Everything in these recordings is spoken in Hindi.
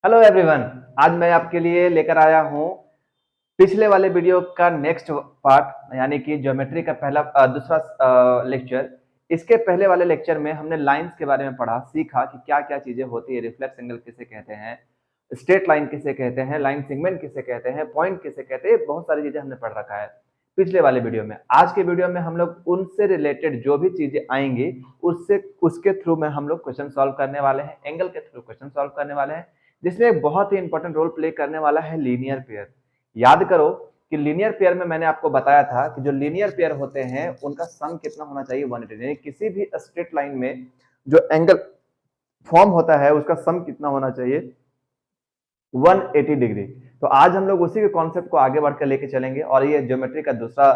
Hello everyone. आज मैं आपके लिए लेकर आया हूँ पिछले वाले वीडियो का नेक्स्ट पार्ट, यानी कि ज्योमेट्री का दूसरा लेक्चर। इसके पहले वाले लेक्चर में हमने लाइंस के बारे में पढ़ा, सीखा कि क्या क्या चीजें होती है, रिफ्लेक्स एंगल किसे कहते हैं, स्ट्रेट लाइन किसे कहते हैं, लाइन सेगमेंट किसे कहते हैं, पॉइंट किसे कहते हैं, बहुत सारी चीजें हमने पढ़ रखा है पिछले वाले वीडियो में। आज के वीडियो में हम लोग उनसे रिलेटेड जो भी चीजें आएंगी उसके थ्रू में हम लोग क्वेश्चन सॉल्व करने वाले हैं, एंगल के थ्रू क्वेश्चन सॉल्व करने वाले हैं, जिसमें एक बहुत ही इंपॉर्टेंट रोल प्ले करने वाला है लीनियर पेयर। याद करो कि लीनियर पेयर में मैंने आपको बताया था कि जो लीनियर पेयर होते हैं उनका सम कितना होना चाहिए, 180। यानी किसी भी स्ट्रेट लाइन में जो एंगल फॉर्म होता है उसका सम कितना होना चाहिए, 180 डिग्री। तो आज हम लोग उसी के कॉन्सेप्ट को आगे बढ़कर लेके चलेंगे और ये ज्योमेट्री का दूसरा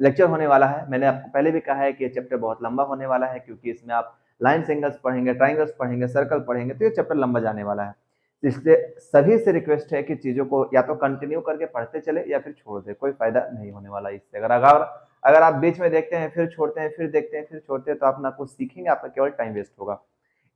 लेक्चर होने वाला है। मैंने आपको पहले भी कहा है कि ये चैप्टर बहुत लंबा होने वाला है, क्योंकि इसमें आप लाइन्स एंगल्स पढ़ेंगे, ट्राइंगल्स पढ़ेंगे, सर्कल पढ़ेंगे, तो ये चैप्टर लंबा जाने वाला है। इसलिए सभी से रिक्वेस्ट है कि चीजों को या तो कंटिन्यू करके पढ़ते चले या फिर छोड़ दे, कोई फायदा नहीं होने वाला इससे। अगर आप बीच में देखते हैं, फिर छोड़ते हैं, फिर देखते हैं, फिर छोड़ते हैं, तो आप ना कुछ सीखेंगे, आपका केवल टाइम वेस्ट होगा।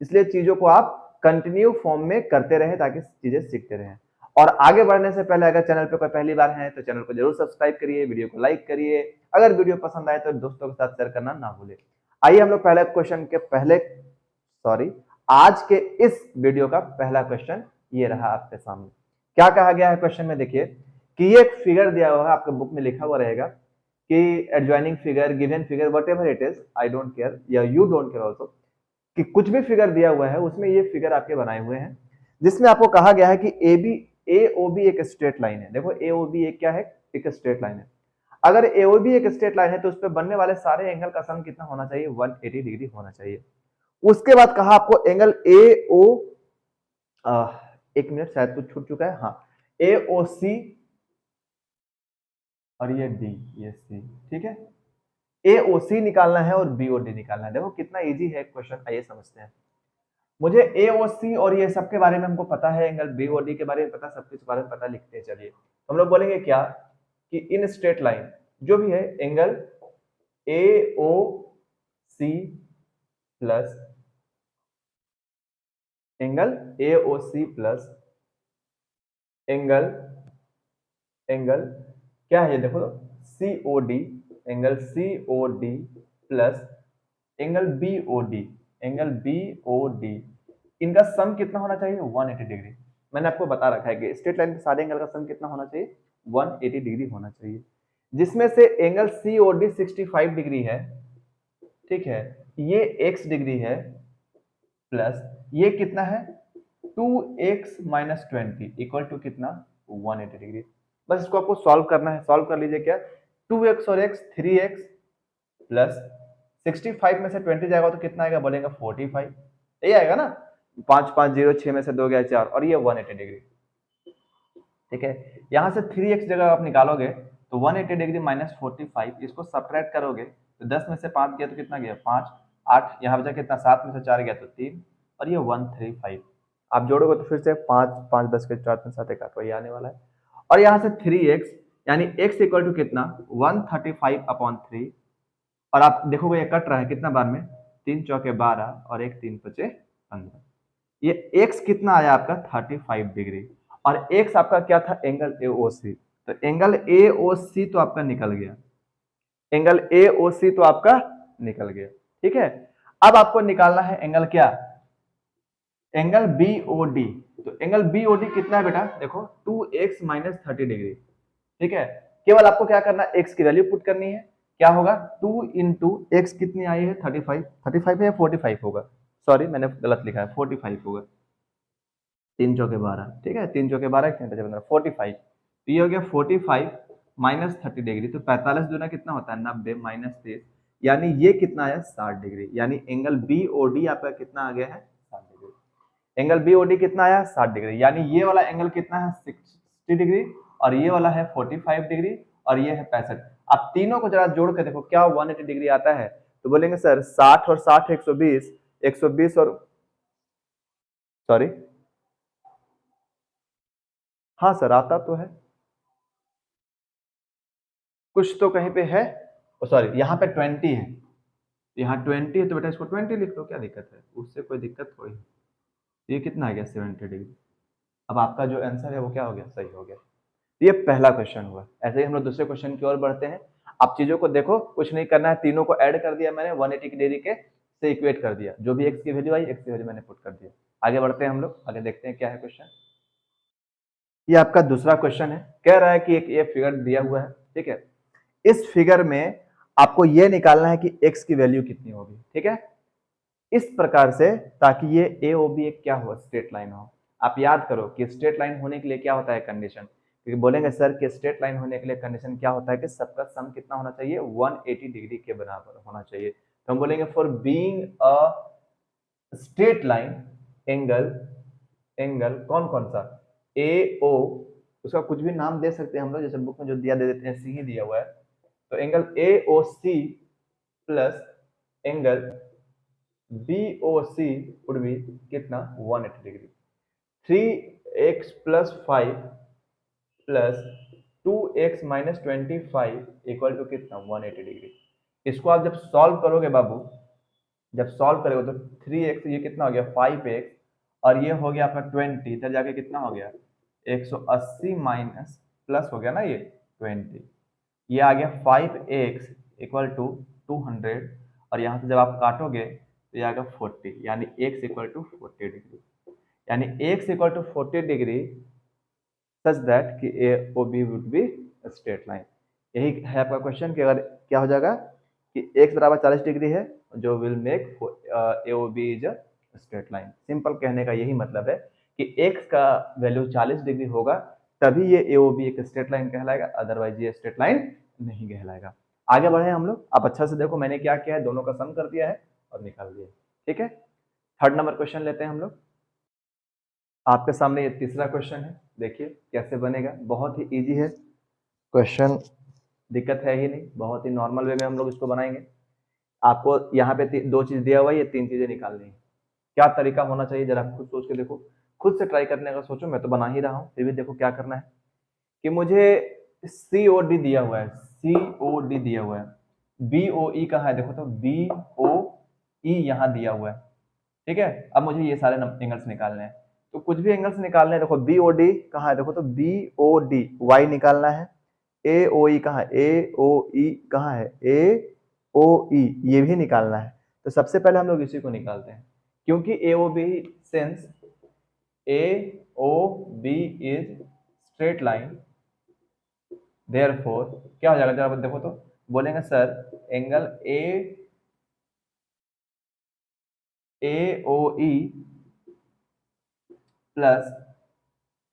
इसलिए चीजों को आप कंटिन्यू फॉर्म में करते रहे ताकि चीजें सीखते रहें। और आगे बढ़ने से पहले अगर चैनल पे कोई पहली बार है तो चैनल को जरूर सब्सक्राइब करिए, वीडियो को लाइक करिए, अगर वीडियो पसंद आए तो दोस्तों के साथ शेयर करना ना भूले। आइए हम लोग पहले क्वेश्चन के पहले सॉरी आज के इस वीडियो का पहला क्वेश्चन ये रहा आपके सामने। क्या कहा गया है क्वेश्चन में, देखिए कि ये एक फिगर दिया हुआ है, आपके बुक में लिखा हुआ रहेगा कि adjoining figure, given figure, whatever it is, I don't care या यू डोंट केयर आल्सो, कि कुछ भी फिगर दिया हुआ है उसमें ये फिगर आपके बनाए हुए हैं, जिसमें आपको कहा गया है कि एओबी एक स्ट्रेट लाइन है। देखो एओबी एक क्या है, एक स्ट्रेट लाइन है। अगर एओबी एक स्ट्रेट लाइन है तो उस पर बनने वाले सारे एंगल का सम कितना होना चाहिए, 180 डिग्री होना चाहिए। उसके बाद कहा आपको एंगल एओ, एक मिनट शायद कुछ छूट चुका है, हाँ, एओसी और ये डी, ये सी, ठीक है। एओसी निकालना है और बीओडी निकालना है। देखो कितना इजी है क्वेश्चन, आइए समझते हैं। मुझे एओसी और ये सब के बारे में हमको पता है, एंगल बीओडी के बारे में पता, सब कुछ बारे में पता, लिखते हैं। चलिए हम लोग बोलेंगे क्या कि इन स्ट्रेट लाइन जो भी है angle AOC plus angle AOC plus angle angle क्या है ये देखो, COD, angle COD plus angle BOD, angle BOD, इनका सम कितना होना चाहिए, 180 डिग्री। मैंने आपको बता रखा है कि स्ट्रेट लाइन के सारे एंगल का सम कितना होना चाहिए, 180 डिग्री होना चाहिए, जिसमें से एंगल सीओडी 65 डिग्री है, ठीक है, ये x डिग्री है, प्लस ये कितना है 2x माइनस 20 इक्वल टू कितना, 180 डिग्री। बस इसको आपको सॉल्व करना है, सॉल्व कर लीजिए। क्या 2x और x 3x प्लस 65 में से 20 जाएगा तो कितना आएगा, बोलेगा 45, यही आएगा ना। 5 5 0 6 में से 2 गया 4 और ये 180 डिग्री, ठीक है। यहां से 3x जगह आप निकालोगे तो 180 डिग्री माइनस 45, इसको सब्ट्रैक्ट करोगे तो 10 में से 5 गया तो कितना गया 5, 8 यहाँ बचा कितना, 7 में से 4 गया तो 3 और ये 135। आप जोड़ोगे तो फिर से 5 5 10 के 4 3 7 1 8 वही आने वाला है। और यहाँ से 3x यानी x इक्वल टू कितना 135/3, और आप देखोगे ये कट रहा है कितना बार में, 3 चौके 12 और 1 3 5 15। ये x कितना आया आपका 35 डिग्री, और x आपका क्या था, एंगल एओसी। तो एंगल एओसी तो आपका निकल गया, एंगल एओसी तो आपका निकल गया, ठीक है। अब आपको निकालना है एंगल क्या, एंगल बीओडी। तो एंगल बीओडी कितना है बेटा, देखो 2x माइनस 30 डिग्री, ठीक है। केवल आपको क्या करना है, x की वैल्यू पुट करनी है, क्या होगा 2 इंटू एक्स कितनी आई है 35, 35 है या 45 होगा, सॉरी मैंने गलत लिखा है, 45 होगा, 3 चौके 12, ठीक है, 3 चौके 12 45, तो ये हो गया 45 माइनस 30 डिग्री, तो 45 दूना कितना होता है 90 माइनस 30, यानी ये कितना आया 60 डिग्री, यानी एंगल बीओडी आपका कितना आ गया है 60 डिग्री। एंगल बीओडी कितना आया 60 डिग्री, यानी ये वाला एंगल कितना है 60 डिग्री, और ये वाला है 45 डिग्री, और ये है 65। आप तीनों को जरा जोड़ के देखो क्या 180 डिग्री आता है, तो बोलेंगे सर 60 और 60 120, 120 और सॉरी, हाँ सर आता तो है, कुछ तो कहीं पे है, सॉरी यहाँ पे 20 है, यहाँ 20 है तो बेटा इसको 20 लिख लो, क्या दिक्कत है, उससे कोई दिक्कत थोड़ी है। ये कितना आ गया 70 डिग्री, अब आपका जो आंसर है वो क्या हो गया, सही हो गया। ये पहला क्वेश्चन हुआ। ऐसे ही हम लोग दूसरे क्वेश्चन की ओर बढ़ते हैं। आप चीजों को देखो, कुछ नहीं करना है, तीनों को ऐड कर दिया मैंने 180 डिग्री के से इक्वेट कर दिया, जो भी एक्स की वैल्यू आई एक्स की वैल्यू मैंने पुट कर दिया। आगे बढ़ते हैं हम लोग, आगे देखते हैं क्या है क्वेश्चन। ये आपका दूसरा क्वेश्चन है। कह रहा है कि एक ये फिगर दिया हुआ है, ठीक है। इस फिगर में आपको ये निकालना है कि एक्स की वैल्यू कितनी होगी, ठीक है, इस प्रकार से, ताकि ये ए ओ बी एक क्या हो, स्ट्रेट लाइन हो। आप याद करो कि स्ट्रेट लाइन होने के लिए क्या होता है कंडीशन, क्योंकि बोलेंगे सर कि स्ट्रेट लाइन होने के लिए कंडीशन क्या होता है कि सबका सम कितना होना चाहिए, 180 डिग्री के बराबर होना चाहिए। तो हम बोलेंगे for being a straight line angle, angle कौन कौन सा, ए ओ, उसका कुछ भी नाम दे सकते हैं हम लोग, जैसे बुक में जो दिया दे देते हैं, सी ही दिया हुआ है। तो angle A O C plus angle B O C would be कितना, 180 degree. 3x plus 5 plus 2x minus 25 equal to कितना, 180 डिग्री। इसको आप जब सॉल्व करोगे बाबू, जब सॉल्व करोगे तो 3x, ये कितना हो गया 5x, और ये हो गया आपका 20, इधर जाके कितना हो गया 180 माइनस प्लस हो गया ना ये 20, ये आ गया 5x इक्वल टू 200, और यहाँ से जब आप काटोगे तो ये आएगा 40, यानी x इक्वल टू 40 डिग्री, यानी x equal to 40 degree such that कि A O B would be straight line. यही है आपका क्वेश्चन कि अगर क्या हो जाएगा कि x बराबर 40 डिग्री है, जो will make A O B is a straight line. Simple कहने का यही मतलब है कि x का वैल्यू 40 डिग्री होगा तभी ये ए ओ बी एक स्ट्रेट लाइन कहलाएगा, अदरवाइज ये स्ट्रेट लाइन नहीं कहलाएगा। आगे बढ़े हम लोग, आप अच्छा से देखो मैंने क्या किया है, दोनों का सम कर दिया है और निकाल दिया, ठीक है। थर्ड नंबर क्वेश्चन लेते हैं हम लोग। आपके सामने ये तीसरा क्वेश्चन है, देखिए कैसे बनेगा, बहुत ही इजी है क्वेश्चन, दिक्कत है ही नहीं, बहुत ही नॉर्मल वे में हम लोग इसको बनाएंगे। आपको यहाँ पे दो चीज दिया हुआ है, ये तीन चीजें निकालनी है। क्या तरीका होना चाहिए जरा खुद सोच के देखो, खुद से ट्राई करने का सोचो, मैं तो बना ही रहा हूँ, फिर भी देखो क्या करना है कि मुझे COD दिया हुआ है, COD दिया हुआ है, BOE कहाँ है देखो तो, BOE यहाँ दिया हुआ है, ठीक है। अब मुझे ये सारे एंगल्स निकालने हैं, तो कुछ भी एंगल्स निकालने हैं। देखो BOD कहाँ है देखो तो, BOD y निकालना है, AOE कहाँ है, AOE कहाँ है, AOE ये भी निकालना है। तो सबसे पहले हम लोग इसी को निकालते हैं, क्योंकि AOB since AOB is straight line, therefore क्या हो जाएगा जरा देखो तो, बोलेंगे sir angle AOE plus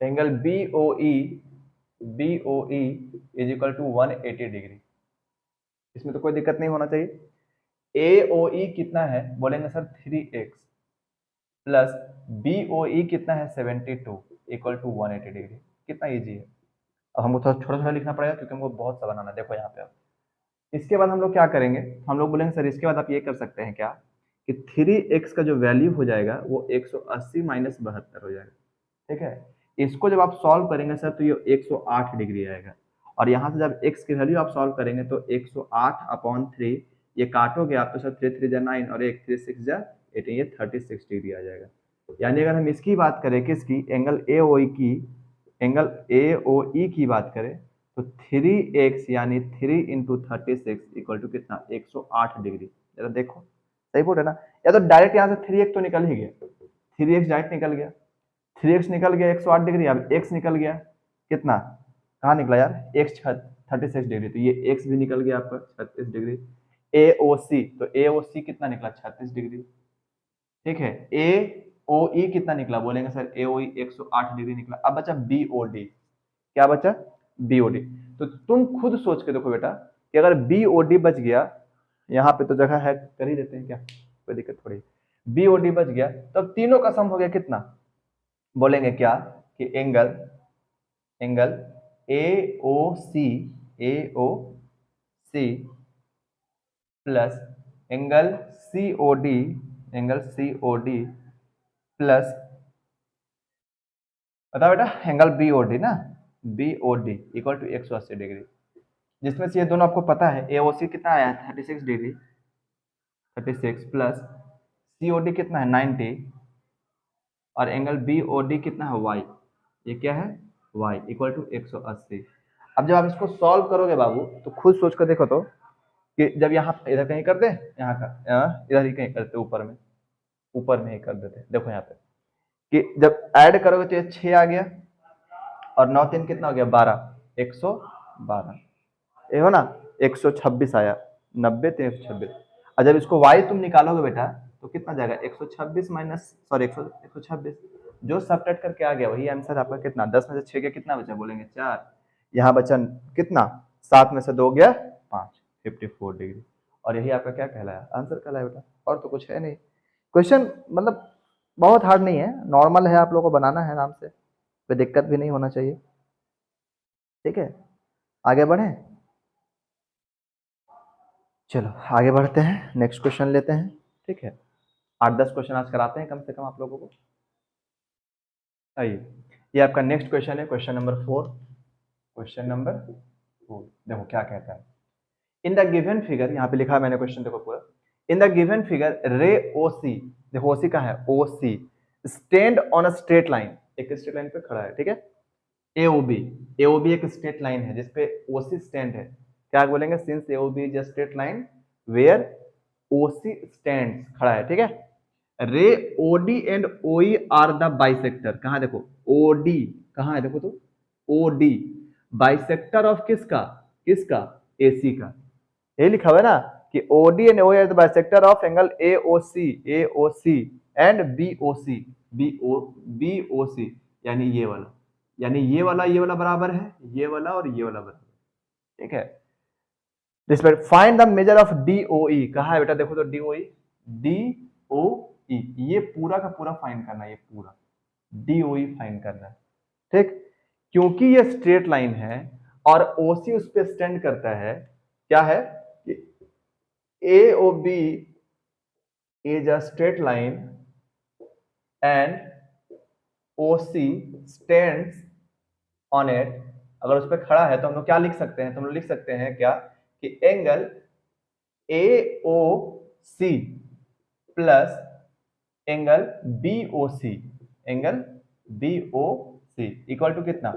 angle BOE is equal to 180 degree. इसमें तो कोई दिक्कत नहीं होना चाहिए। AOE कितना है, बोलेंगे सर 3x प्लस BOE कितना है 72 इक्वल टू 180 डिग्री। कितना इजी है। अब हमको थोड़ा छोटा छोटा लिखना पड़ेगा क्योंकि हमको बहुत सा बनाना है। देखो यहाँ पे आप, इसके बाद हम लोग क्या करेंगे, हम लोग बोलेंगे सर इसके बाद आप ये कर सकते हैं क्या कि 3x का जो वैल्यू हो जाएगा वो 180 माइनस 72 हो जाएगा, ठीक है। इसको जब आप सॉल्व करेंगे सर तो ये 108 डिग्री आएगा, और यहाँ से जब x की वैल्यू आप सॉल्व करेंगे तो 108 अपॉन 3, ये काटोगे आप तो सर 3 3 जा 9 और 1 3 6 जा 18, ये 36 डिग्री आ जाएगा। यानी अगर हम इसकी बात करें किसकी, एंगल AOE की, एंगल AOE की बात करें तो 3x यानी 3 इंटू 36 इक्वल टू कितना, 108 डिग्री। जरा देखो सही बोल रहे ना, या तो डायरेक्ट यहाँ से 3x तो निकल ही गया, 3x डायरेक्ट निकल गया, 3x निकल गया 108 डिग्री, अब x निकल गया कितना, कहाँ निकला यार, x 36 डिग्री, तो ये x भी निकल गया आपका 36 डिग्री। AOC, तो AOC कितना निकला 36 डिग्री, ठीक है। AOE कितना निकला, बोलेंगे सर AOE 108 डिग्री निकला। अब बचा BOD, क्या बचा, BOD। तो तुम खुद सोच के देखो बेटा कि अगर BOD बच गया, यहाँ पे तो जगह है कर ही देते हैं क्या, कोई दिक्कत थोड़ी, BOD बच गया तब तीनों का सम हो गया कितना, बोलेंगे क्या कि angle, angle AOC, AOC plus angle COD, angle COD plus, बताओ बेटा एंगल BOD ना, BOD इक्वल टू 180 डिग्री, जिसमें से ये दोनों आपको पता है। AOC कितना आया है 36 डिग्री, 36 प्लस COD कितना है 90, और एंगल BOD कितना है y, ये क्या है y इक्वल टू 180। अब जब आप इसको सॉल्व करोगे बाबू तो खुद सोच कर देखो तो कि जब यहाँ इधर कहीं कर दे, यहाँ का इधर ही कहीं करते, ऊपर में ही कर देते। देखो यहाँ पे कि जब ऐड करोगे तो ये 6 आ गया और 9 3 कितना हो गया 12, 112। ये हो ना 126 आया, 90 3 126। और जब इसको y तुम निकालोगे बेटा तो कितना जाएगा 126 माइनस सॉरी 126, जो सब्ट्रैक्ट करके आ गया वही आंसर आपका। कितना 10 में से 6 के कितना बचा बोलेंगे 4, यहाँ बचा कितना 7 में से 2 गया 5, 54 डिग्री। और यही आपका क्या कहलाया आंसर कहलाया बेटा, और तो कुछ है नहीं। क्वेश्चन मतलब बहुत हार्ड नहीं है, नॉर्मल है, आप लोगों को बनाना है आराम से, कोई दिक्कत भी नहीं होना चाहिए। ठीक है आगे बढ़े, चलो आगे बढ़ते हैं, नेक्स्ट क्वेश्चन लेते हैं। ठीक है 8-10 क्वेश्चन आज कराते हैं कम से कम आप लोगों को। आइए ये आपका नेक्स्ट क्वेश्चन है, क्वेश्चन नंबर 4। क्वेश्चन नंबर 4 देखो क्या कहता है। इन द गिवन फिगर, यहाँ पे लिखा है मैंने क्वेश्चन देखो पूरा। इन द गिवन फिगर रे ओ सी, देखो ओ सी कहाँ है, O C stand on a straight line, एक स्ट्रेट लाइन पे खड़ा है। ठीक है एओबी, एओबी एक स्ट्रेट लाइन है जिसपे ओसी स्टैंड है। क्या बोलेंगे since AOB is a straight line where OC stands, खड़ा है। ठीक है ray OD and OE are the bisector, कहां देखो ओडी कहां है देखो तो ओडी बाइसेक्टर ऑफ किसका, किसका एसी का। यही लिखा हुआ है ना कि OD and OE are the bisector of angle AOC, AOC and BOC, BOC यानी ये वाला, यानी ये वाला बराबर है ये वाला और ये वाला बराबर। ठीक है respect find the measure of DOE, कहा है बेटा देखो तो डीओई, डीओई ये पूरा का पूरा फाइंड करना है, ये पूरा डीओई फाइंड करना है। ठीक क्योंकि ये स्ट्रेट लाइन है और ओसी उस पर स्टैंड करता है, क्या है AOB is a straight line and OC stands on it. अगर उस पर खड़ा है तो हम लोग क्या लिख सकते हैं, तो हम लोग लिख सकते हैं क्या कि angle A O C plus angle B O C, angle B O C equal to कितना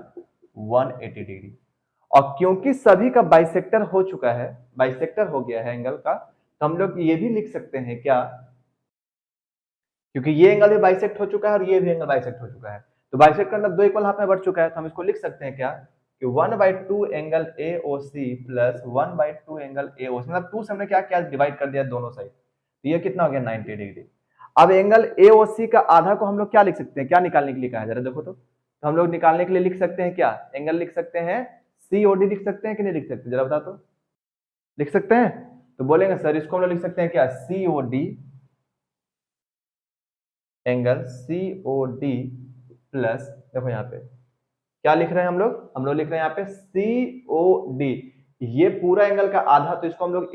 180 डिग्री। और क्योंकि सभी का बाइसेक्टर हो चुका है, बाइसेक्टर हो गया है एंगल का, तो हम लोग ये भी लिख सकते हैं क्या, क्योंकि ये एंगल भी बाइसेक्ट हो चुका है और ये भी एंगल बाइसेक्ट हो चुका है, तो बाइसेक्ट का मतलब दो इक्वल हाफ में बढ़ चुका है, तो हम इसको लिख सकते हैं क्या कि 1/2 angle AOC plus 1/2 angle AOC, मतलब 2 से हमने क्या क्या डिवाइड कर दिया दोनों साइड, तो ये कितना हो गया 90 डिग्री। अब एंगल AOC का आधा को हम लोग क्या लिख सकते हैं, क्या निकालने के लिए कहा है जरा देखो तो हम लोग निकालने के लिए लिख सकते हैं क्या, एंगल लिख सकते हैं COD लिख सकते हैं कि नहीं लिख सकते, जरा बता तो लिख सकते हैं। तो बोलेंगे सर इसको हम लोग लिख सकते हैं क्या COD एंगल COD प्लस, देखो यहाँ पे क्या लिख रहे हैं हम लोग लिख रहे हैं यहाँ पे COD, ये पूरा एंगल का आधा, तो इसको हम लोग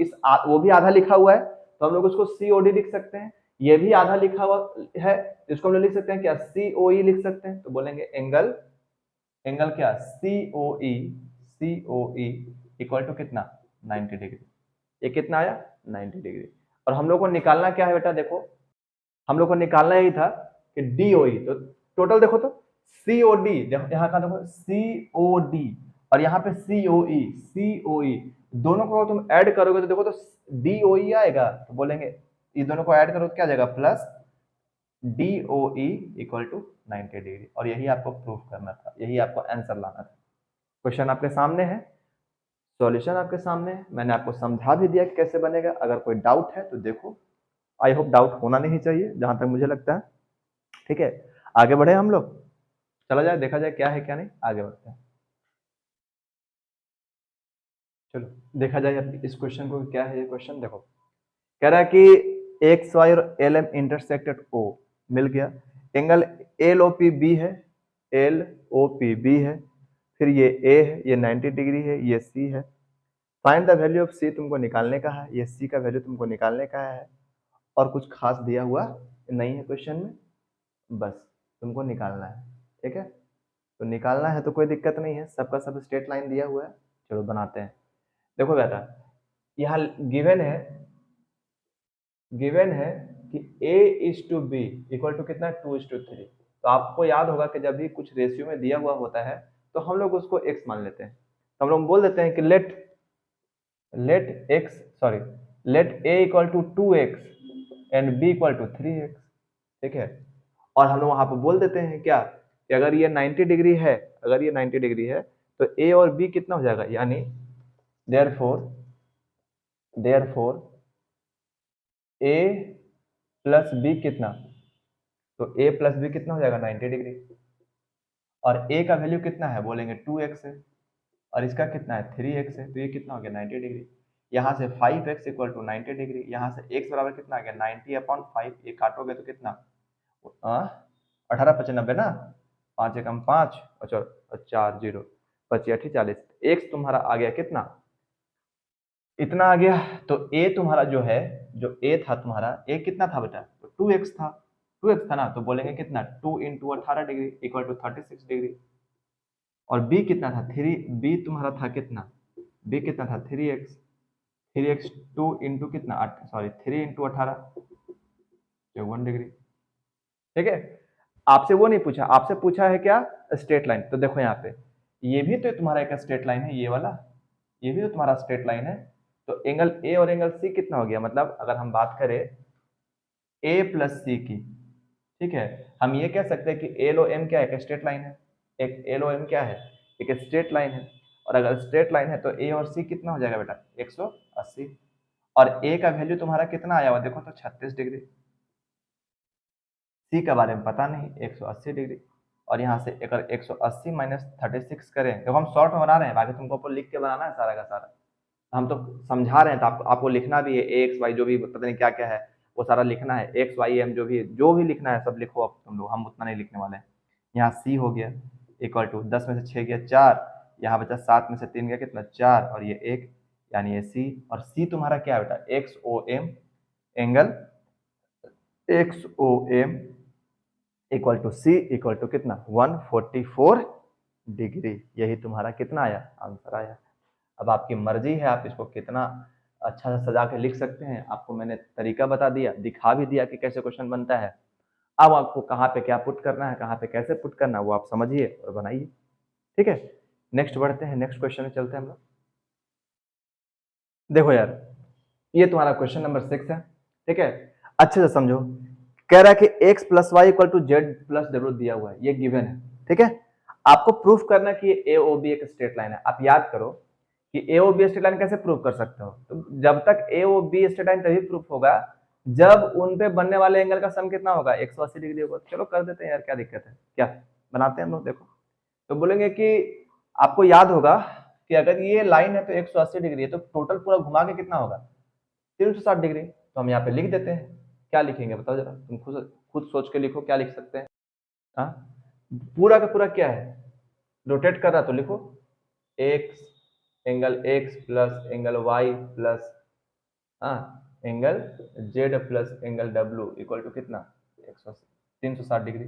वो भी आधा लिखा हुआ है तो हम लोग उसको COD लिख सकते हैं, ये भी आधा लिखा हुआ है इसको हम लोग लिख सकते हैं क्या COE लिख सकते हैं। तो बोलेंगे एंगल, एंगल क्या COE, COE इक्वल टू कितना 90 डिग्री। ये कितना आया 90 डिग्री। और हम लोग को निकालना क्या है बेटा, देखो हम लोग को निकालना यही था कि डीओई, तो टोटल देखो तो सीओडी, यहाँ का देखो सीओडी और यहाँ पे सीओई, सीओई दोनों को तुम ऐड करोगे तो देखो तो डीओई आएगा, तो बोलेंगे ये दोनों को ऐड करो तो क्या जाएगा plus DOE equal to 90 degree. और यही आपको प्रूफ करना था, यही आपको आंसर लाना था। क्वेश्चन आपके सामने है, सॉल्यूशन आपके सामने है, मैंने आपको समझा भी दिया कि कैसे बनेगा। अगर कोई डाउट है तो देखो, आई होप डाउट होना नहीं चाहिए जहां तक मुझे लगता है। ठीक है आगे बढ़े हम लोग, चला जाए देखा जाए क्या है क्या नहीं, आगे बढ़ते हैं। चलो देखा जाए इस क्वेश्चन को क्या है। ये क्वेश्चन देखो कह रहा है कि एक्स वाई और एल एम इंटरसेक्टेड ओ, मिल गया angle L O P B है, एल ओ पी बी है, फिर ये ए है, ये 90 डिग्री है, ये सी है। फाइंड द वैल्यू ऑफ सी तुमको निकालने का है, ये सी का वैल्यू तुमको निकालने का है, और कुछ खास दिया हुआ नहीं है क्वेश्चन में, बस तुमको निकालना है। ठीक है तो निकालना है तो कोई दिक्कत नहीं है, सबका सब स्ट्रेट लाइन दिया हुआ है, चलो बनाते हैं। देखो बेटा यहाँ गिवन है कि A is to B equal to कितना 2:3, तो आपको याद होगा कि जब भी कुछ रेशियो में दिया हुआ होता है तो हम लोग उसको x मान लेते हैं। तो हम लोग बोल देते हैं कि let a equal to 2x and b equal to 3x, ठीक है। और हम लोग वहां पर बोल देते हैं क्या कि अगर ये 90 डिग्री है, अगर ये 90 डिग्री है तो a और b कितना हो जाएगा, यानी देयरफॉर a प्लस b कितना, तो a प्लस b कितना हो जाएगा 90 डिग्री। और a का वैल्यू कितना है, बोलेंगे 2x है, और इसका कितना है 3x है, तो ये कितना हो गया 90 डिग्री। यहाँ से 5x इक्वल टू 90 डिग्री, यहाँ से x बराबर कितना आ गया 90/5, ये काटोगे तो कितना 18×5 = 90 ना, 5 एकम 5 और 4 0 25 8 40, x तुम्हारा आ गया कितना, इतना आ गया। तो a तुम्हारा जो है, जो a था तुम्हारा, a कितना था बेटा, तो 2x था, 2x था ना, तो बोलेंगे कितना 2 × 18 डिग्री इक्वल टू 36 डिग्री। और b कितना था, 3b तुम्हारा था कितना, b कितना था 3x, 3x 2 इंटू कितना 3 × 18 51 डिग्री, ठीक है। आपसे वो नहीं पूछा, आपसे पूछा है क्या, स्ट्रेट लाइन। तो देखो यहाँ पे ये भी तो तुम्हारा एक स्ट्रेट लाइन है, ये वाला, ये भी तो तुम्हारा स्ट्रेट लाइन है। तो एंगल ए और एंगल सी कितना हो गया, मतलब अगर हम बात करें ए प्लस सी की, ठीक है, हम ये कह सकते हैं कि एल ओ एम क्या है, एक स्ट्रेट लाइन है, एक एल ओ एम क्या है, एक स्ट्रेट लाइन है। और अगर स्ट्रेट लाइन है तो ए और सी कितना हो जाएगा बेटा 180। और ए का वैल्यू तुम्हारा कितना आया हुआ देखो तो 36 डिग्री, सी के बारे में पता नहीं 180 डिग्री। और यहाँ से अगर 180 माइनस 36 करें, देखो हम शॉर्ट में बना रहे हैं, बाकी तुमको ऊपर लिख के बनाना है सारा का सारा, हम तो समझा रहे हैं, तो आपको लिखना भी है एक्स वाई जो भी पता नहीं क्या क्या है वो सारा लिखना है, एक्स वाई एम जो भी लिखना है सब लिखो अब तुम लोग, हम उतना नहीं लिखने वाले हैं। यहाँ सी हो गया इक्वल टू 10 में से 6 गया 4, यहाँ बचा 7 में से 3 गया कितना 4, और ये 1, यानी ये सी। और सी तुम्हारा क्या है बेटा X O M, angle X O M equal to C equal to कितना 144 डिग्री। यही तुम्हारा कितना आया, आंसर आया। अब आपकी मर्जी है, आप इसको कितना अच्छा से सजा के लिख सकते हैं। आपको मैंने तरीका बता दिया, दिखा भी दिया कि कैसे क्वेश्चन बनता है। अब आपको कहाँ पे क्या पुट करना है, कहाँ पे कैसे पुट करना है, वो आप समझिए और बनाइए, ठीक है। नेक्स्ट बढ़ते हैं, नेक्स्ट क्वेश्चन में चलते हैं हम लोग। देखो यार, ये तुम्हारा क्वेश्चन नंबर 6 है, ठीक है। अच्छे से समझो, कह रहा है कि x plus Y equal to Z plus W दिया हुआ है, ये गिवन है, ठीक है। आपको प्रूफ करना कि ए ओ बी एक स्ट्रेट लाइन है। आप याद करो कि A O B straight line कैसे प्रूफ कर सकते हो, तो जब तक ए ओ बी स्ट्रेट लाइन तभी प्रूफ होगा जब उन पे बनने वाले एंगल का सम कितना होगा 180 डिग्री होगा। चलो कर देते हैं यार, क्या दिक्कत है, क्या बनाते हैं हम लोग। देखो तो बोलेंगे कि आपको याद होगा कि अगर ये लाइन है तो 180 डिग्री है, तो टोटल पूरा घुमा के कितना होगा 360 डिग्री। तो हम यहाँ पे लिख देते हैं, क्या लिखेंगे बताओ जरा, तुम खुद खुद सोच के लिखो क्या लिख सकते हैं। हाँ, पूरा का पूरा क्या है, रोटेट कर रहा तो लिखो X, angle X plus angle Y plus angle Z plus angle W equal to कितना 180 360 डिग्री,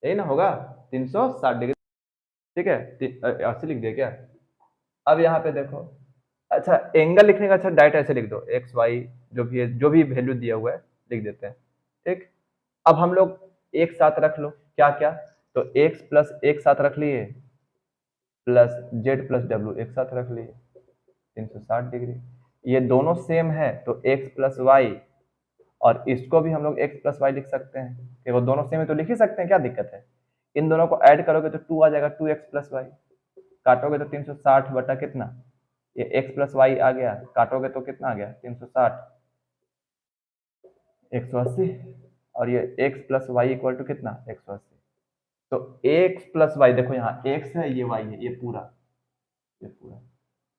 यही ना होगा 360 डिग्री, ठीक है। 80 लिख दिया क्या। अब यहाँ पे देखो, अच्छा एंगल लिखने का, अच्छा डायरेक्ट ऐसे लिख दो एक्स वाई जो भी है, जो भी वैल्यू दिया हुआ है लिख देते हैं, ठीक। अब हम लोग एक साथ रख लो क्या क्या, तो x प्लस एक साथ रख लिए प्लस जेड प्लस डब्ल्यू एक साथ रख लिए 360 डिग्री। ये दोनों सेम है तो x प्लस वाई, और इसको भी हम लोग x प्लस वाई लिख सकते हैं कि वो दोनों सेम है तो लिख ही सकते हैं, क्या दिक्कत है। इन दोनों को ऐड करोगे तो 2 आ जाएगा, 2x प्लस वाई, काटोगे तो 360 बटा कितना, ये x प्लस वाई आ गया, काटोगे तो कितना आ गया 360 180, और ये x plus Y equal to कितना 180। तो x प्लस वाई देखो यहाँ x है, ये y है, ये पूरा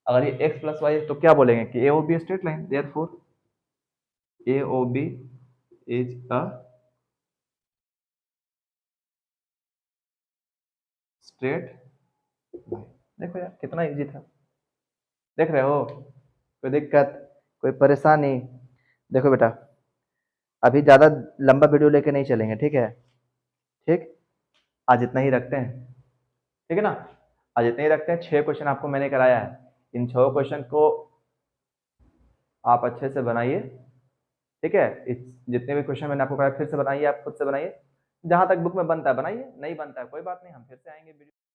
अगर ये x प्लस वाई है तो क्या बोलेंगे कि A O B straight line, therefore A O B is a straight line. देखो यार कितना इजी था, देख रहे हो, कोई दिक्कत कोई परेशानी। देखो बेटा अभी ज्यादा लंबा वीडियो लेके नहीं चलेंगे, ठीक है, ठीक। आज इतना ही रखते हैं, ठीक है ना, आज इतना ही रखते हैं। 6 क्वेश्चन आपको मैंने कराया है, इन 6 क्वेश्चन को आप अच्छे से बनाइए, ठीक है। इस जितने भी क्वेश्चन मैंने आपको कराया फिर से बनाइए, आप खुद से बनाइए, जहां तक बुक में बनता है बनाइए, नहीं बनता है कोई बात नहीं, हम फिर से आएंगे वीडियो।